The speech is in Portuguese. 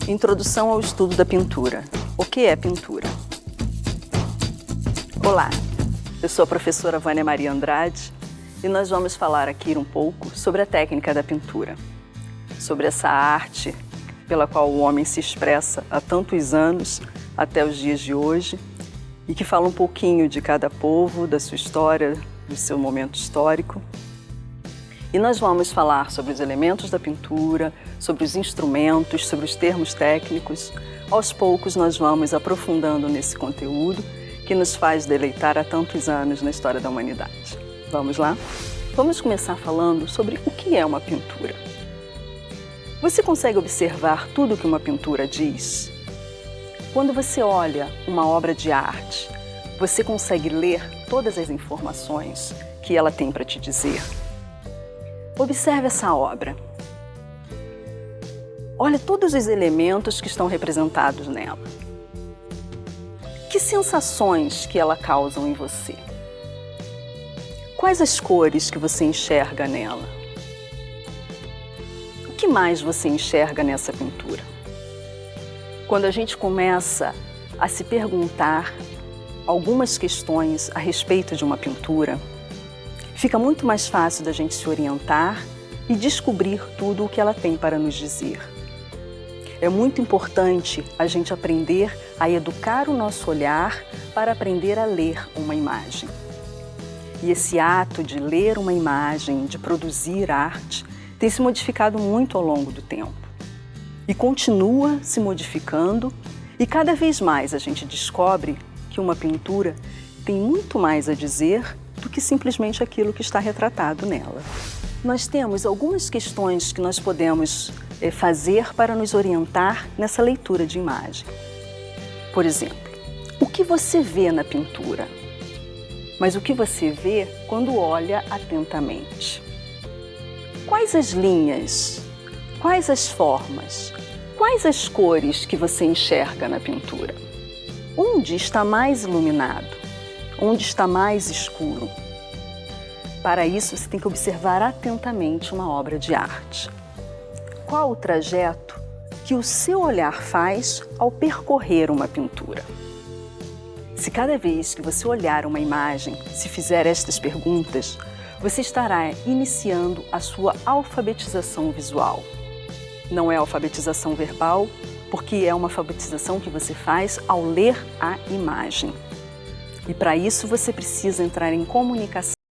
Introdução ao estudo da pintura. O que é pintura? Olá, eu sou a professora Vânia Maria Andrade e nós vamos falar aqui um pouco sobre a técnica da pintura, sobre essa arte pela qual o homem se expressa há tantos anos até os dias de hoje e que fala um pouquinho de cada povo, da sua história, do seu momento histórico. E nós vamos falar sobre os elementos da pintura, sobre os instrumentos, sobre os termos técnicos. Aos poucos nós vamos aprofundando nesse conteúdo que nos faz deleitar há tantos anos na história da humanidade. Vamos lá? Vamos começar falando sobre o que é uma pintura. Você consegue observar tudo o que uma pintura diz? Quando você olha uma obra de arte, você consegue ler todas as informações que ela tem para te dizer? Observe essa obra. Olha todos os elementos que estão representados nela. Que sensações que ela causa em você? Quais as cores que você enxerga nela? O que mais você enxerga nessa pintura? Quando a gente começa a se perguntar algumas questões a respeito de uma pintura, fica muito mais fácil da gente se orientar e descobrir tudo o que ela tem para nos dizer. É muito importante a gente aprender a educar o nosso olhar para aprender a ler uma imagem. E esse ato de ler uma imagem, de produzir arte, tem se modificado muito ao longo do tempo. E continua se modificando, e cada vez mais a gente descobre que uma pintura tem muito mais a dizer do que simplesmente aquilo que está retratado nela. Nós temos algumas questões que nós podemos fazer para nos orientar nessa leitura de imagem. Por exemplo, o que você vê na pintura? Mas o que você vê quando olha atentamente? Quais as linhas? Quais as formas? Quais as cores que você enxerga na pintura? Onde está mais iluminado? Onde está mais escuro? Para isso, você tem que observar atentamente uma obra de arte. Qual o trajeto que o seu olhar faz ao percorrer uma pintura? Se cada vez que você olhar uma imagem, se fizer estas perguntas, você estará iniciando a sua alfabetização visual. Não é alfabetização verbal, porque é uma alfabetização que você faz ao ler a imagem. E para isso você precisa entrar em comunicação